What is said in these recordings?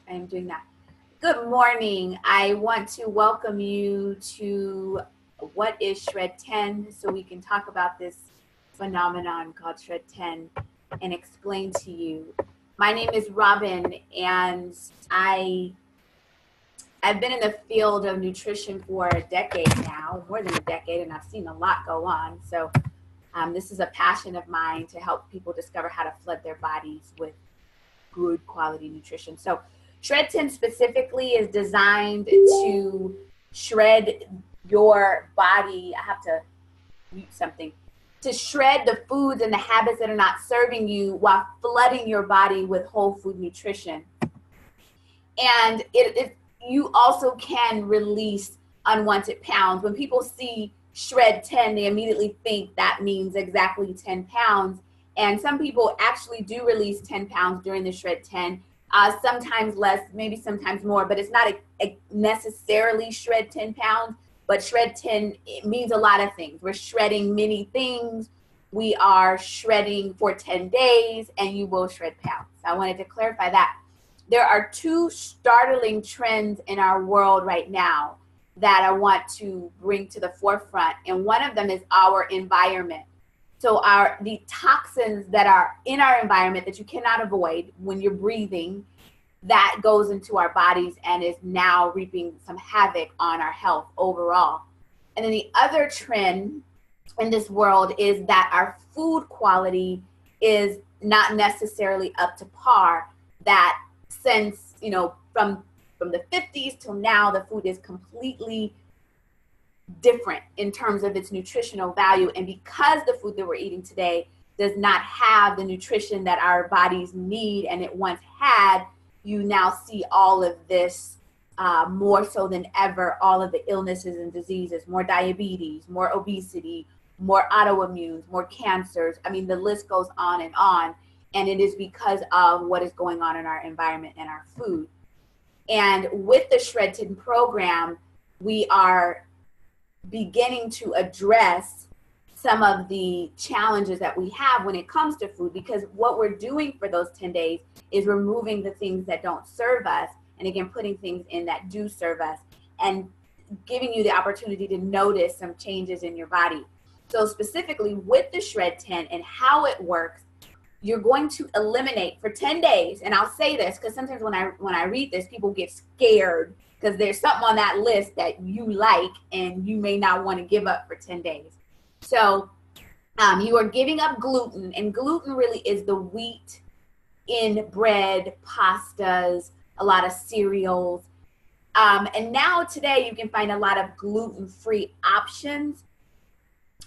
I am doing that. Good morning. I want to welcome you to What is Shred 10 so we can talk about this phenomenon called Shred 10 and explain to you. My name is Robin, and I've been in the field of nutrition for a decade now, more than a decade, and I've seen a lot go on. So this is a passion of mine to help people discover how to flood their bodies with good quality nutrition. So Shred 10 specifically is designed to shred your body. I have to mute something. To shred the foods and the habits that are not serving you while flooding your body with whole food nutrition. And you also can release unwanted pounds. When people see Shred 10, they immediately think that means exactly 10 pounds. And some people actually do release 10 pounds during the Shred 10, sometimes less, maybe sometimes more, but it's not necessarily Shred 10 pounds. But Shred 10, it means a lot of things. We're shredding many things. We are shredding for 10 days, and you will shred pounds. So I wanted to clarify that. There are two startling trends in our world right now that I want to bring to the forefront. And one of them is our environment. So the toxins that are in our environment that you cannot avoid when you're breathing, that goes into our bodies and is now reaping some havoc on our health overall. And then the other trend in this world is that our food quality is not necessarily up to par. That since, from the 50s till now, the food is completely different in terms of its nutritional value. And because the food that we're eating today does not have the nutrition that our bodies need and it once had, you now see all of this more so than ever, all of the illnesses and diseases, more diabetes, more obesity, more autoimmunes, more cancers. I mean, the list goes on. And it is because of what is going on in our environment and our food. And with the Shred 10 program, we are beginning to address some of the challenges that we have when it comes to food, because what we're doing for those 10 days is removing the things that don't serve us, and again, putting things in that do serve us, and giving you the opportunity to notice some changes in your body. So specifically with the Shred 10 and how it works, you're going to eliminate for 10 days. And I'll say this because sometimes when I read this, people get scared because there's something on that list that you like and you may not want to give up for 10 days. So you are giving up gluten, and gluten really is the wheat in bread, pastas, a lot of cereals. And now today you can find a lot of gluten-free options.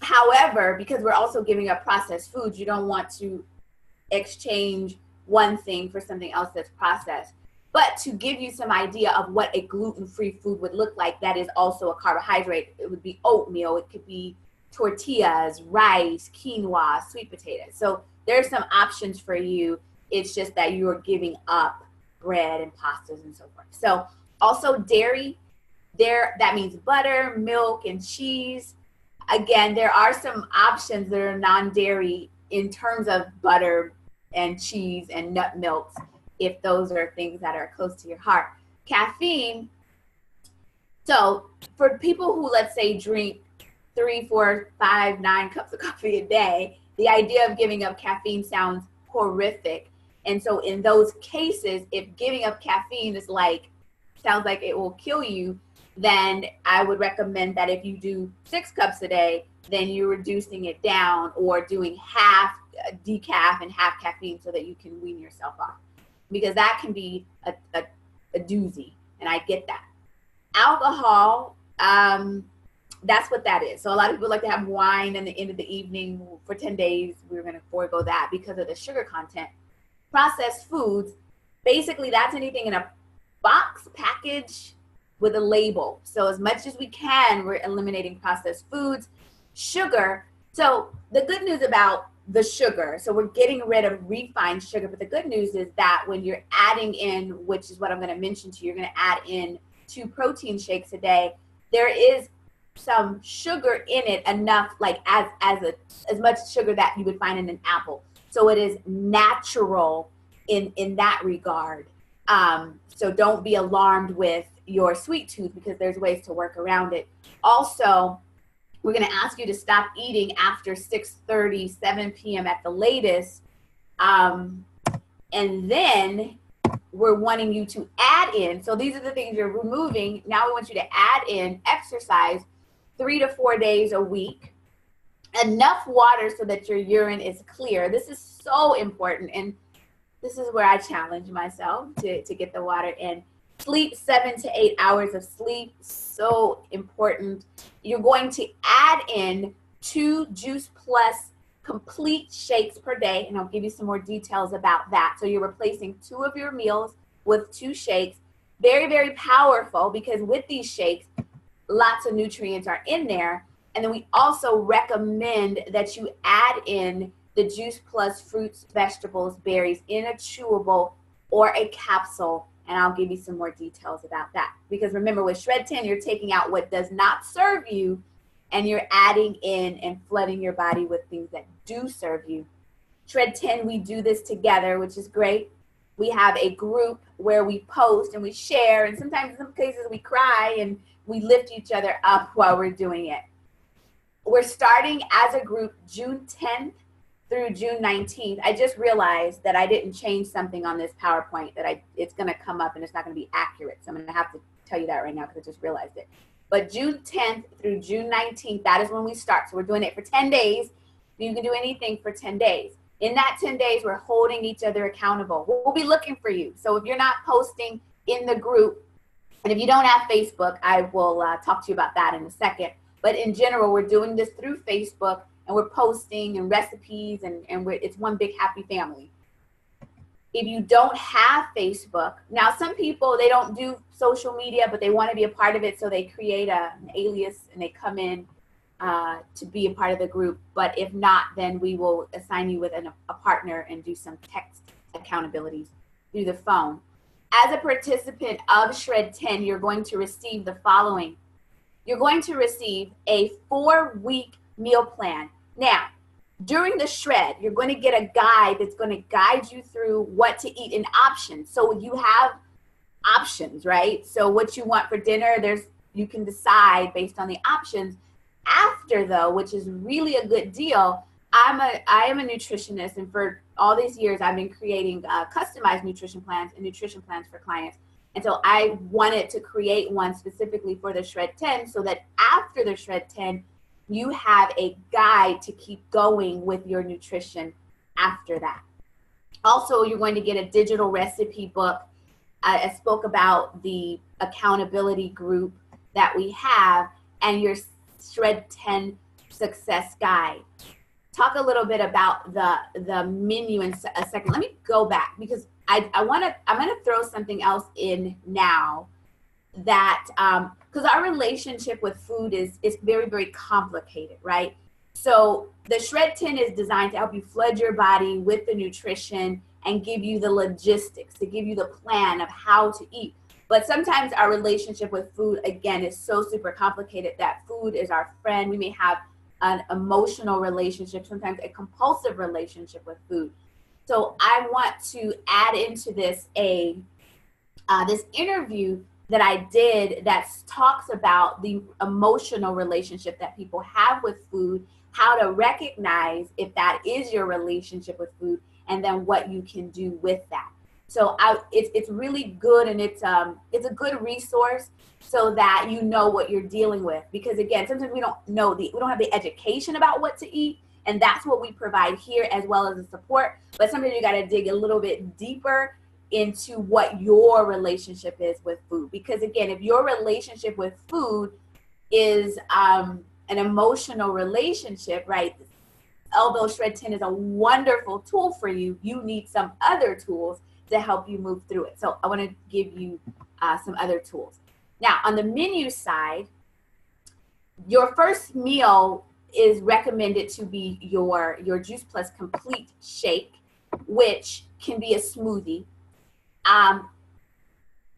However, because we're also giving up processed foods, you don't want to exchange one thing for something else that's processed. But to give you some idea of what a gluten-free food would look like, that is also a carbohydrate. It would be oatmeal. It could be tortillas, rice, quinoa, sweet potatoes. So there's some options for you. It's just that you are giving up bread and pastas and so forth. So also dairy, that means butter, milk, and cheese. Again, there are some options that are non-dairy in terms of butter and cheese and nut milks, if those are things that are close to your heart. Caffeine, so for people who, let's say, drink 3, 4, 5, 9 cups of coffee a day, the idea of giving up caffeine sounds horrific. And so in those cases, if giving up caffeine sounds like it will kill you, then I would recommend that if you do 6 cups a day, then you're reducing it down, or doing half decaf and half caffeine so that you can wean yourself off, because that can be a doozy, and I get that. Alcohol, that's what that is. So a lot of people like to have wine in the end of the evening for 10 days. We're going to forego that because of the sugar content. Processed foods, basically that's anything in a box, package with a label. So as much as we can, we're eliminating processed foods. Sugar, so the good news about the sugar, so we're getting rid of refined sugar, but the good news is that when you're adding in, which is what I'm going to mention to you, you're going to add in 2 protein shakes a day, there is some sugar in it, enough like as much sugar that you would find in an apple. So it is natural in that regard. So don't be alarmed with your sweet tooth, because there's ways to work around it. Also, we're going to ask you to stop eating after 6:30, 7 p.m. at the latest. And then we're wanting you to add in, so these are the things you're removing. Now we want you to add in exercise 3 to 4 days a week, enough water so that your urine is clear. This is so important, and this is where I challenge myself to get the water in. Sleep, 7 to 8 hours of sleep, so important. You're going to add in 2 Juice Plus complete shakes per day, and I'll give you some more details about that. So you're replacing 2 of your meals with 2 shakes. Very, very powerful, because with these shakes, lots of nutrients are in there. And then we also recommend that you add in the Juice Plus fruits, vegetables, berries in a chewable or a capsule. And I'll give you some more details about that. Because remember, with Shred 10, you're taking out what does not serve you, and you're adding in and flooding your body with things that do serve you. Shred 10, we do this together, which is great. We have a group where we post and we share, and sometimes in some cases we cry and we lift each other up while we're doing it. We're starting as a group June 10th through June 19th. I just realized that I didn't change something on this PowerPoint, that it's going to come up and it's not going to be accurate. So I'm going to have to tell you that right now, because I just realized it. But June 10th through June 19th, that is when we start. So we're doing it for 10 days. You can do anything for 10 days. In that 10 days, we're holding each other accountable. We'll be looking for you. So if you're not posting in the group, and if you don't have Facebook, I will talk to you about that in a second. But in general, we're doing this through Facebook, and we're posting and recipes, and it's one big happy family. If you don't have Facebook, now some people, they don't do social media, but they want to be a part of it, so they create an alias and they come in to be a part of the group. But if not, then we will assign you with a partner and do some text accountabilities through the phone. As a participant of Shred 10, you're going to receive the following. You're going to receive a 4-week meal plan. Now, during the shred, you're going to get a guide that's going to guide you through what to eat in options. So you have options, right? So what you want for dinner, you can decide based on the options. After, though, which is really a good deal, I am a nutritionist, and for all these years I've been creating customized nutrition plans and nutrition plans for clients. And so I wanted to create one specifically for the Shred 10, so that after the Shred 10, you have a guide to keep going with your nutrition after that. Also, you're going to get a digital recipe book. I spoke about the accountability group that we have, and your Shred 10 success guide. Talk a little bit about the menu in a second. Let me go back, because I'm going to throw something else in now, that because our relationship with food is very, very complicated, right? So the Shred 10 is designed to help you flood your body with the nutrition and give you the logistics, to give you the plan of how to eat. But sometimes our relationship with food, again, is so super complicated that food is our friend. We may have an emotional relationship, sometimes a compulsive relationship with food. So I want to add into this this interview that I did that talks about the emotional relationship that people have with food, how to recognize if that is your relationship with food, and then what you can do with that. So it's really good, and it's a good resource so that you know what you're dealing with. Because again, sometimes we don't have the education about what to eat, and that's what we provide here, as well as the support. But sometimes you got to dig a little bit deeper into what your relationship is with food. Because again, if your relationship with food is an emotional relationship, right? Although Shred 10 is a wonderful tool for you, you need some other tools to help you move through it. So I want to give you some other tools. Now, on the menu side, your first meal is recommended to be your Juice Plus Complete Shake, which can be a smoothie.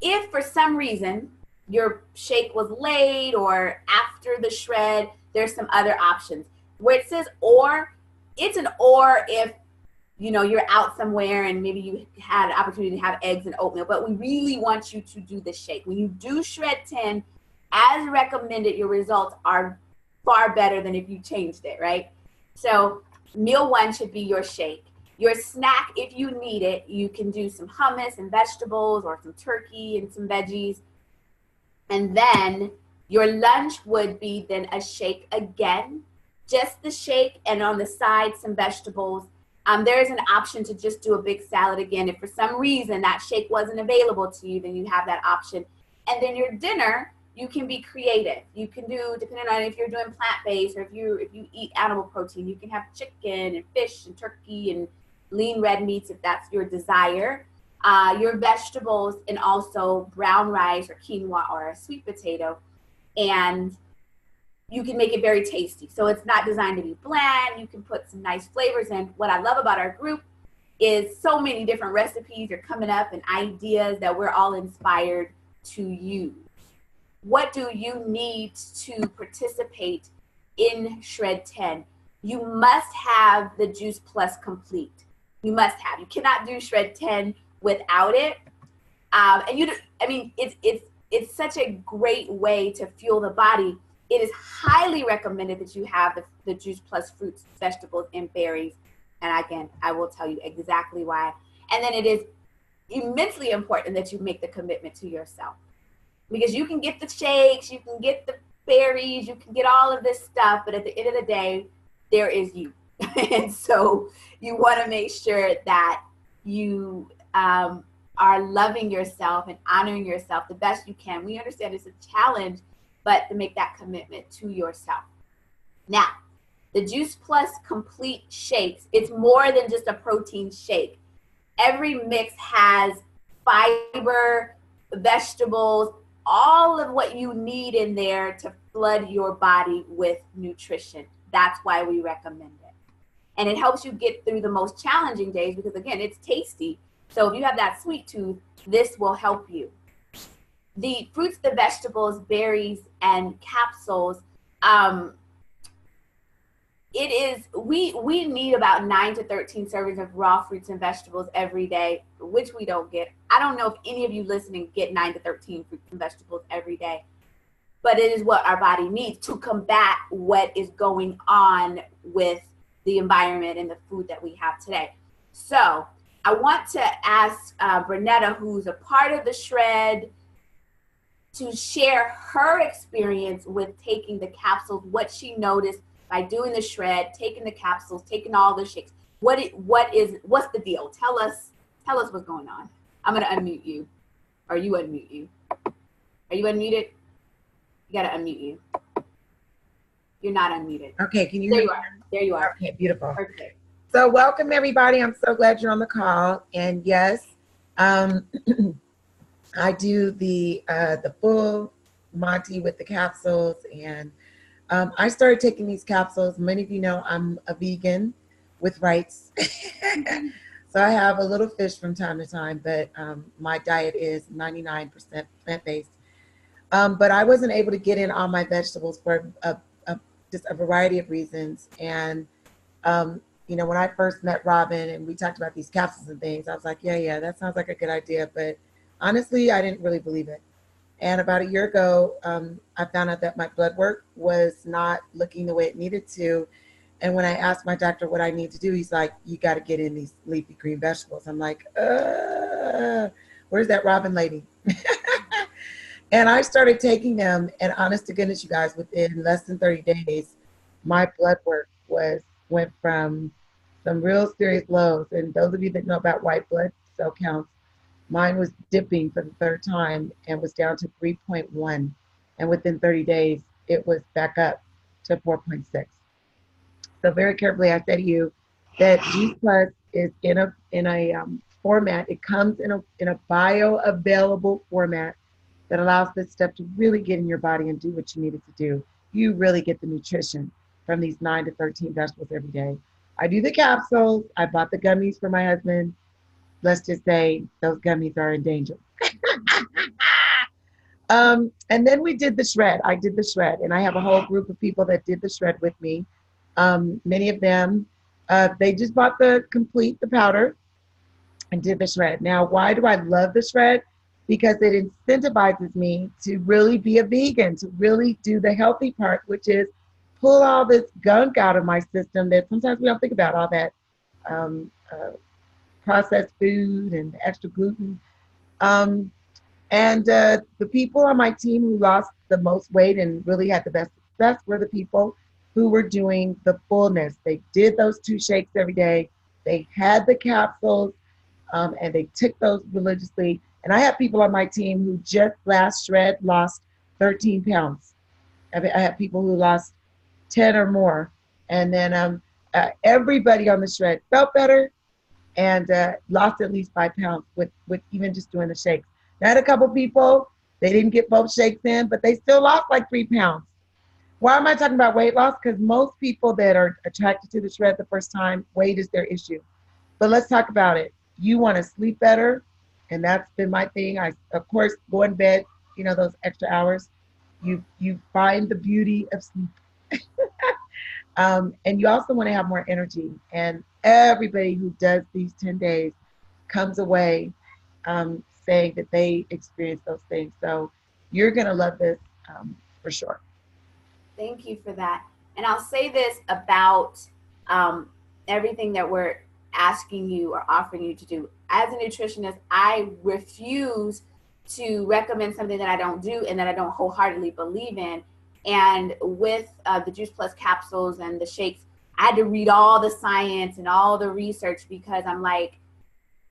If for some reason your shake was late or after the shred, there's some other options. Where it says or, it's an or if you know, you're out somewhere and maybe you had an opportunity to have eggs and oatmeal, but we really want you to do the shake. When you do Shred 10, as recommended, your results are far better than if you changed it, right? So meal one should be your shake. Your snack, if you need it, you can do some hummus and vegetables or some turkey and some veggies. And then your lunch would be then a shake again, just the shake, and on the side, some vegetables. There is an option to just do a big salad again. If for some reason that shake wasn't available to you, then you have that option. And then your dinner, you can be creative. You can do, depending on if you're doing plant-based or if you eat animal protein, you can have chicken and fish and turkey and lean red meats if that's your desire. Your vegetables, and also brown rice or quinoa or a sweet potato. And you can make it very tasty. So it's not designed to be bland. You can put some nice flavors in. What I love about our group is so many different recipes are coming up and ideas that we're all inspired to use. What do you need to participate in Shred 10? You must have the Juice Plus complete. You must have. You cannot do Shred 10 without it. It's such a great way to fuel the body. It is highly recommended that you have the Juice Plus fruits, vegetables, and berries. And again, I will tell you exactly why. And then it is immensely important that you make the commitment to yourself. Because you can get the shakes, you can get the berries, you can get all of this stuff, but at the end of the day, there is you. And so you want to make sure that you are loving yourself and honoring yourself the best you can. We understand it's a challenge, but to make that commitment to yourself. Now, the Juice Plus complete shakes, it's more than just a protein shake. Every mix has fiber, vegetables, all of what you need in there to flood your body with nutrition. That's why we recommend it. And it helps you get through the most challenging days because, again, it's tasty. So if you have that sweet tooth, this will help you. The fruits, the vegetables, berries, and capsules, we need about 9 to 13 servings of raw fruits and vegetables every day, which we don't get. I don't know if any of you listening get 9 to 13 fruits and vegetables every day, but it is what our body needs to combat what is going on with the environment and the food that we have today. So I want to ask Bernetta, who's a part of the Shred, to share her experience with taking the capsules, what she noticed by doing the Shred, taking the capsules, taking all the shakes. What's the deal? Tell us what's going on. I'm gonna unmute you, or you unmute you. Are you unmuted? You gotta unmute you. You're not unmuted. Okay, can you there hear you me? are. There you are. Okay, beautiful. Perfect. So welcome everybody. I'm so glad you're on the call. And yes, I do the full Monty with the capsules, and I started taking these capsules. Many of you know I'm a vegan with rights. So I have a little fish from time to time, but my diet is 99% plant-based. But I wasn't able to get in all my vegetables for just a variety of reasons. And you know, when I first met Robin and we talked about these capsules and things, I was like, yeah, that sounds like a good idea. But honestly, I didn't really believe it. And about a year ago, I found out that my blood work was not looking the way it needed to. And when I asked my doctor what I need to do, he's like, you got to get in these leafy green vegetables. I'm like, where's that Robin lady? And I started taking them, and honest to goodness, you guys, within less than 30 days, my blood work went from some real serious lows. And those of you that know about white blood cell counts, mine was dipping for the third time and was down to 3.1. And within 30 days, it was back up to 4.6. So very carefully, I say to you that G Plus is in a format. It comes in a bioavailable format that allows this stuff to really get in your body and do what you need it to do. You really get the nutrition from these 9 to 13 vegetables every day. I do the capsules. I bought the gummies for my husband. Let's just say those gummies are in danger. And then we did the Shred. I did the Shred, and I have a whole group of people that did the Shred with me. Many of them They just bought the powder and did the shred. Now, why do I love the shred? Because it incentivizes me to really be a vegan, to really do the healthy part, which is pull all this gunk out of my system that sometimes we don't think about, all that um, uh, processed food and extra gluten. Um, and the people on my team who lost the most weight and really had the best success were the people who were doing the fullness. They did those 2 shakes every day. They had the capsules, and they took those religiously. And I have people on my team who just last shred lost 13 pounds. I have people who lost 10 or more. And then everybody on the shred felt better and lost at least 5 pounds with even just doing the shakes. I had a couple people, they didn't get both shakes in, but they still lost like 3 pounds. Why am I talking about weight loss? Because most people that are attracted to the shred the first time, weight is their issue. But let's talk about it. You want to sleep better, and that's been my thing. I, of course, go in bed, those extra hours. You find the beauty of sleep. And you also want to have more energy. And everybody who does these 10 days comes away saying that they experience those things. So you're going to love this for sure. Thank you for that. And I'll say this about everything that we're asking you or offering you to do. As a nutritionist, I refuse to recommend something that I don't do and that I don't wholeheartedly believe in. And with the Juice Plus capsules and the shakes, I had to read all the science and all the research because I'm like,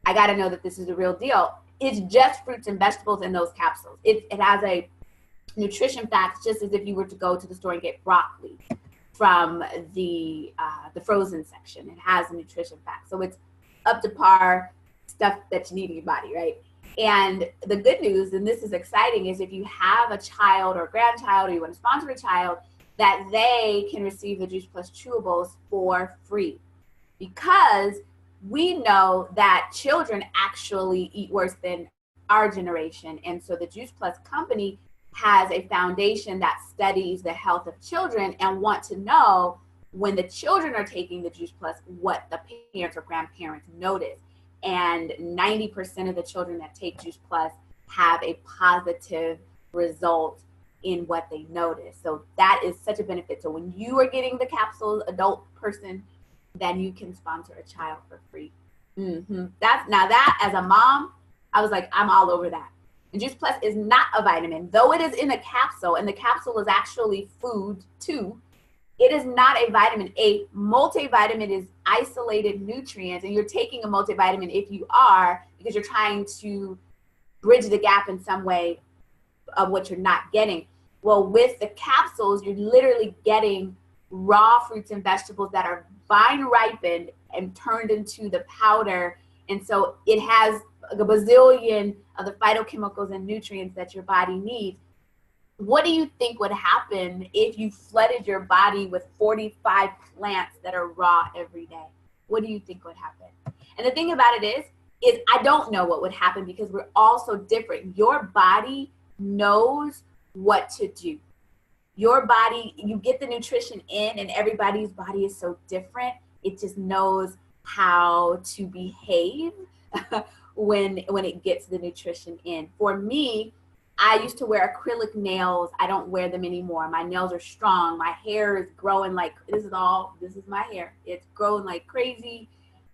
I got to know that this is the real deal. It's just fruits and vegetables in those capsules. It has a nutrition facts just as if you were to go to the store and get broccoli from the frozen section. It has a nutrition fact. So it's up to par stuff that you need in your body, right? And the good news, and this is exciting, is if you have a child or a grandchild or you want to sponsor a child, that they can receive the Juice Plus chewables for free. Because we know that children actually eat worse than our generation. And so the Juice Plus company has a foundation that studies the health of children and want to know when the children are taking the Juice Plus, what the parents or grandparents notice. And 90% of the children that take Juice Plus have a positive result in what they notice. So that is such a benefit. So when you are getting the capsules, adult person, then you can sponsor a child for free. That as a mom, I was like, I'm all over that. And Juice Plus is not a vitamin, though it is in a capsule, and the capsule is actually food too. It is not a vitamin. A multivitamin is isolated nutrients, and you're taking a multivitamin if you are, because you're trying to bridge the gap in some way of what you're not getting. Well, with the capsules, you're literally getting raw fruits and vegetables that are vine ripened and turned into the powder. And so it has a bazillion of the phytochemicals and nutrients that your body needs. What do you think would happen if you flooded your body with 45 plants that are raw every day? What do you think would happen? And the thing about it is I don't know what would happen because we're all so different. Your body knows what to do. Your body, you get the nutrition in, and everybody's body is so different. It just knows how to behave when it gets the nutrition in. For me, I used to wear acrylic nails. I don't wear them anymore. My nails are strong. My hair is growing like, this is my hair. It's growing like crazy.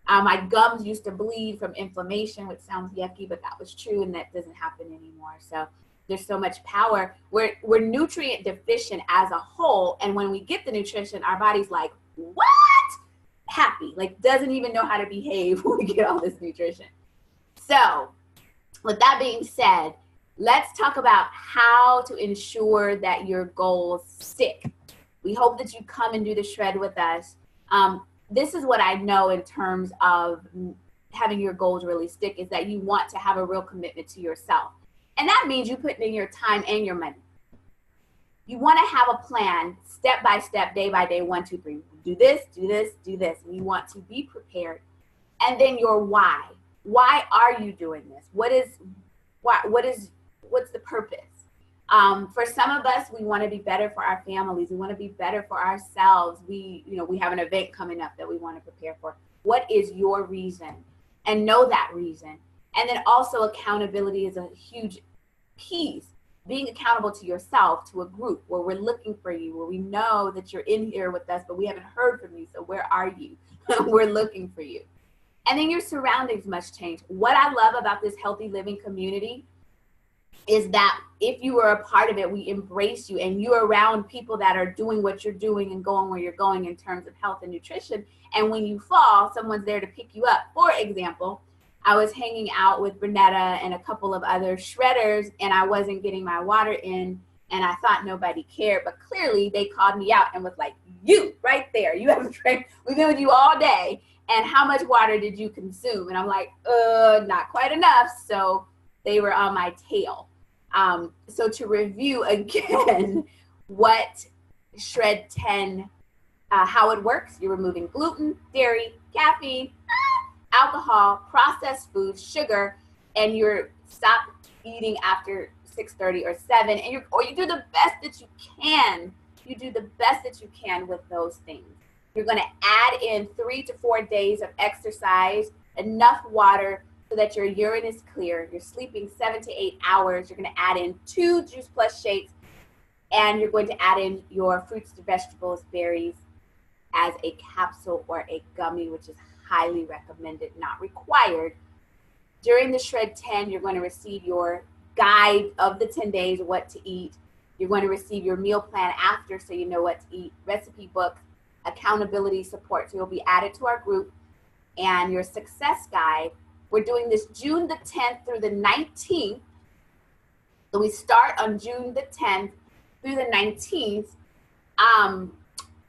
My gums used to bleed from inflammation, which sounds yucky, but that was true, and that doesn't happen anymore. So there's so much power. We're nutrient deficient as a whole, and when we get the nutrition, our body's like, what? Happy, like doesn't even know how to behave when we get all this nutrition. So with that being said, let's talk about how to ensure that your goals stick. We hope that you come and do the shred with us. This is what I know in terms of having your goals really stick, is that you want to have a real commitment to yourself. And that means you put in your time and your money. You want to have a plan, step by step, day by day, 1, 2, 3. Do this, do this, do this. And you want to be prepared. And then your why. Why are you doing this? What's the purpose? For some of us, we want to be better for our families. We want to be better for ourselves. We have an event coming up that we want to prepare for. What is your reason? And know that reason. And then also accountability is a huge piece. Being accountable to yourself, to a group where we're looking for you, where we know that you're in here with us, but we haven't heard from you. So where are you? We're looking for you. And then your surroundings must change. What I love about this healthy living community is that if you are a part of it, we embrace you, and you're around people that are doing what you're doing and going where you're going in terms of health and nutrition. And when you fall, someone's there to pick you up. For example, I was hanging out with Bernetta and a couple of other shredders, and I wasn't getting my water in, and I thought nobody cared, but clearly they called me out and was like, you right there, you haven't drank, we've been with you all day, and how much water did you consume? And I'm like, not quite enough. So they were on my tail. So to review again, what Shred 10, how it works: you're removing gluten, dairy, caffeine, alcohol, processed foods, sugar, and you're stop eating after 6:30 or 7, and you do the best that you can. You do the best that you can with those things. You're going to add in 3 to 4 days of exercise, enough water so that your urine is clear. You're sleeping 7 to 8 hours. You're going to add in 2 Juice Plus shakes, and you're going to add in your fruits, vegetables, berries as a capsule or a gummy, which is highly recommended, not required. During the Shred 10, you're going to receive your guide of the 10 days, what to eat. You're going to receive your meal plan after, so you know what to eat, recipe book, accountability support. So you'll be added to our group, and your success guide. We're doing this June the 10th through the 19th. So we start on June the 10th through the 19th. And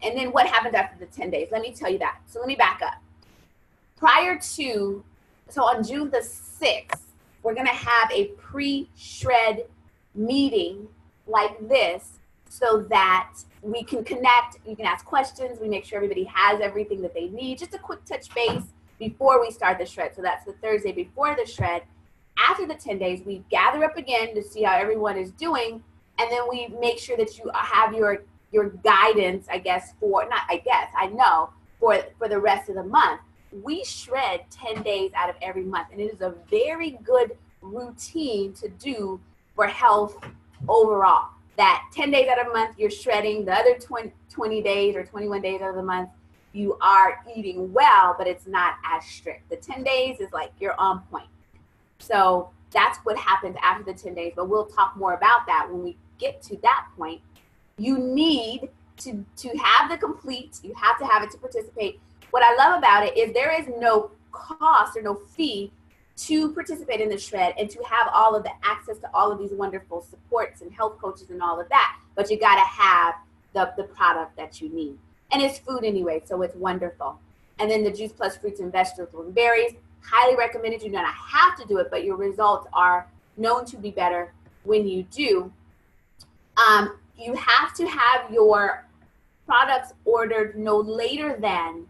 then what happens after the 10 days? Let me tell you that. So let me back up. So on June the 6th, we're going to have a pre-shred meeting like this so that we can connect. You can ask questions. We make sure everybody has everything that they need. Just a quick touch base before we start the shred. So that's the Thursday before the shred. After the 10 days, we gather up again to see how everyone is doing. And then we make sure that you have your guidance, for the rest of the month. We shred 10 days out of every month, and it is a very good routine to do for health overall. That 10 days out of a month, you're shredding. The other 20 days or 21 days out of the month, you are eating well, but it's not as strict. The 10 days is like you're on point. So that's what happens after the 10 days, but we'll talk more about that when we get to that point. You need to have the complete, you have to have it to participate. What I love about it is there is no cost or no fee to participate in the shred and to have all of the access to all of these wonderful supports and health coaches and all of that, but you got to have the product that you need. And it's food anyway, so it's wonderful. And then the Juice Plus fruits and vegetables and berries, highly recommended. You do not have to do it, but your results are known to be better when you do. You have to have your products ordered no later than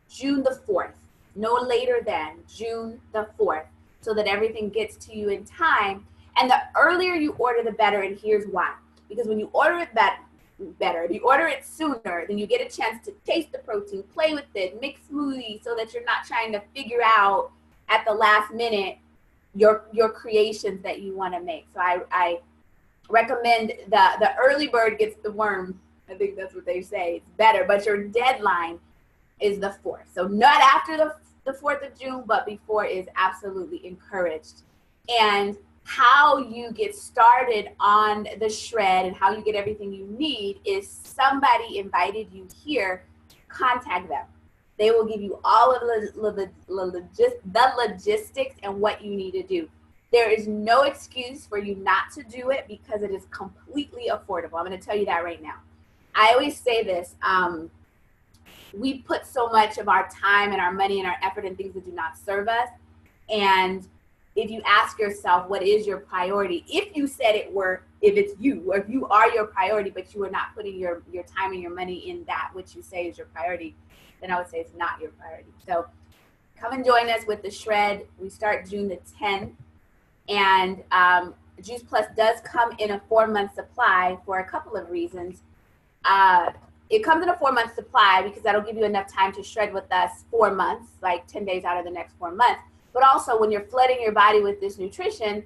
June the 4th. No later than June the 4th, so that everything gets to you in time. And the earlier you order, the better. And here's why. Because when you order it better, if you order it sooner, then you get a chance to taste the protein, play with it, mix smoothies, so that you're not trying to figure out at the last minute your creations that you want to make. So I recommend the early bird gets the worm. I think that's what they say. It's better, but your deadline is the 4th. So not after the 4th of June, but before is absolutely encouraged. And how you get started on the shred and how you get everything you need is somebody invited you here, contact them. They will give you all of the logistics and what you need to do. There is no excuse for you not to do it because it is completely affordable. I'm going to tell you that right now. I always say this. We put so much of our time and our money and our effort in things that do not serve us. And if you ask yourself, what is your priority? If you said it were, if it's you, or if you are your priority, but you are not putting your time and your money in that which you say is your priority, then I would say it's not your priority. So come and join us with the shred. We start June the 10th. And Juice Plus does come in a 4-month supply for a couple of reasons. It comes in a 4-month supply because that'll give you enough time to shred with us 4 months, like 10 days out of the next 4 months. But also when you're flooding your body with this nutrition,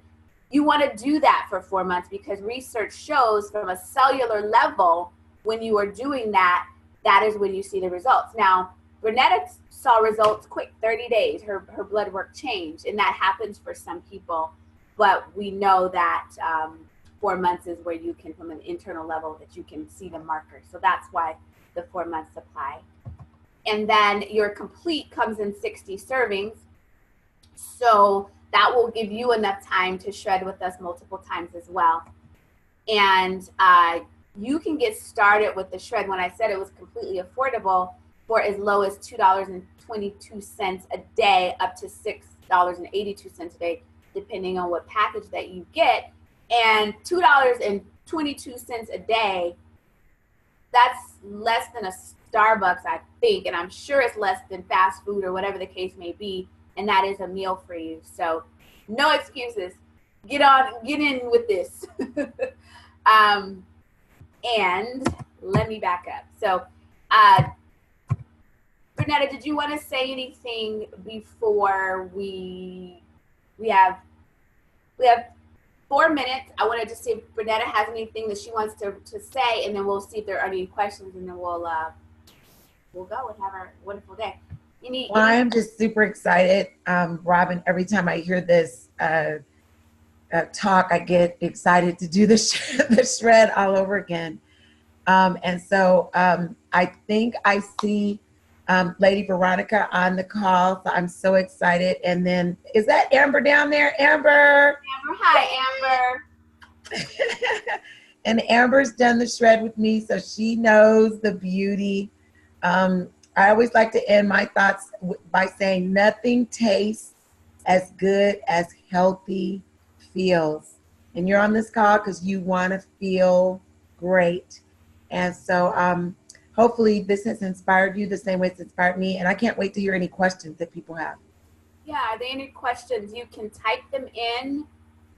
you want to do that for 4 months because research shows from a cellular level, when you are doing that, that is when you see the results. Now, Renetta saw results quick, 30 days, her blood work changed, and that happens for some people. But we know that 4 months is where you can, from an internal level, that you can see the markers. So that's why the 4-month supply. And then your complete comes in 60 servings. So that will give you enough time to shred with us multiple times as well. And you can get started with the shred. When I said it was completely affordable, for as low as $2.22 a day up to $6.82 a day, depending on what package that you get. And $2.22 a day, that's less than a Starbucks, I think, and I'm sure it's less than fast food or whatever the case may be, and that is a meal for you. So no excuses. Get in with this. And let me back up. So Renetta, did you want to say anything before we have 4 minutes? I wanted to see if Renetta has anything that she wants to say, and then we'll see if there are any questions, and then we'll go and have our wonderful day. Well, I am just super excited, Robin. Every time I hear this talk, I get excited to do the shred all over again. And so I think I see Lady Veronica on the call, so I'm so excited. And then, is that Amber down there? Amber, hi, Amber. And Amber's done the shred with me, so she knows the beauty. I always like to end my thoughts by saying nothing tastes as good as healthy feels. And you're on this call because you want to feel great. And so hopefully this has inspired you the same way it's inspired me. And I can't wait to hear any questions that people have. Yeah, are there any questions? You can type them in,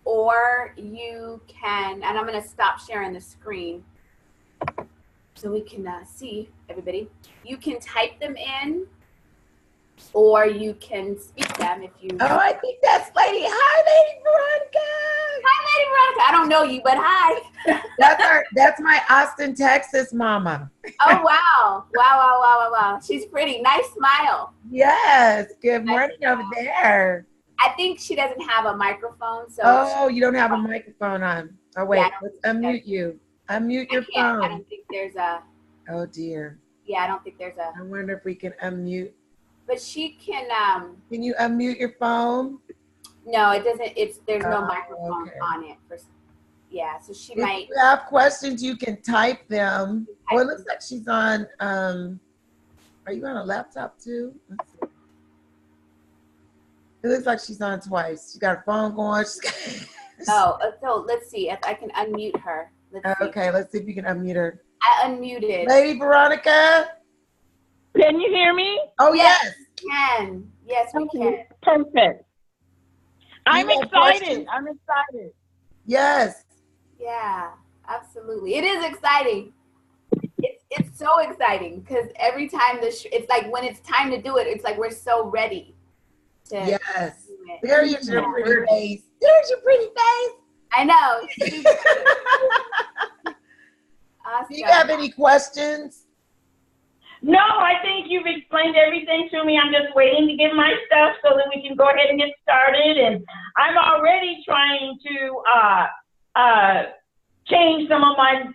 or you can, and I'm going to stop sharing the screen so we can see everybody. You can type them in, or you can speak them if you. Oh, I think that's Lady. Hi, Lady Veronica. Hi, Lady Veronica. I don't know you, but hi. That's my Austin, Texas mama. Oh, wow. Wow. She's pretty. Nice smile. Yes. Good morning over there. I think she doesn't have a microphone. So. Oh, you don't have a microphone on. Oh, wait. Yeah, let's unmute you. Unmute your phone. I don't think there's a. Oh, dear. Yeah, I don't think there's a. I wonder if we can unmute. But she can. Can you unmute your phone? No, it doesn't. There's no microphone on it. Yeah, so she might. If you have questions, you can type them. Oh, it looks like she's on. Are you on a laptop too? Let's see. It looks like she's on twice. She got her phone going. So let's see if I can unmute her. Okay, let's see if you can unmute her. I unmuted. Lady Veronica. Can you hear me? Oh, yes. We can. Yes, we can. Perfect. I'm excited. Questions? I'm excited. Yes. Yeah, absolutely. It is exciting. It's so exciting because every time it's like when it's time to do it, it's like we're so ready to yes. do it. There's your pretty face. There's your pretty face. I know. Awesome. Do you have any questions? No, I think you've explained everything to me. I'm just waiting to get my stuff so that we can go ahead and get started. And I'm already trying to change some of my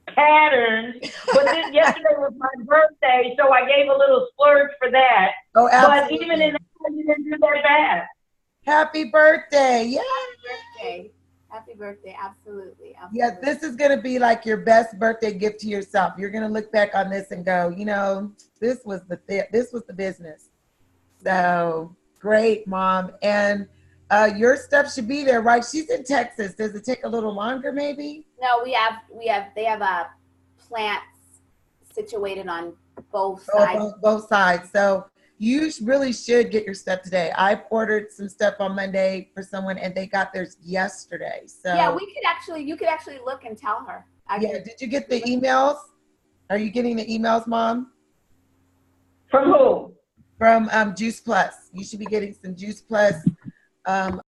patterns. But yesterday was my birthday, so I gave a little splurge for that. Oh, absolutely. But even in that, you didn't do that bad. Happy birthday. Yeah. Happy birthday. Happy birthday. Absolutely. Yeah, this is going to be like your best birthday gift to yourself. You're going to look back on this and go, you know, this was the business. So great, Mom. And your stuff should be there, right? She's in Texas. Does it take a little longer maybe? No, they have plants situated on both sides. Both sides. So You really should get your stuff today. I've ordered some stuff on Monday for someone and they got theirs yesterday. So Yeah, you could actually look and tell her. yeah, did you get the emails? Are you getting the emails, Mom? From who? From Juice Plus. You should be getting some Juice Plus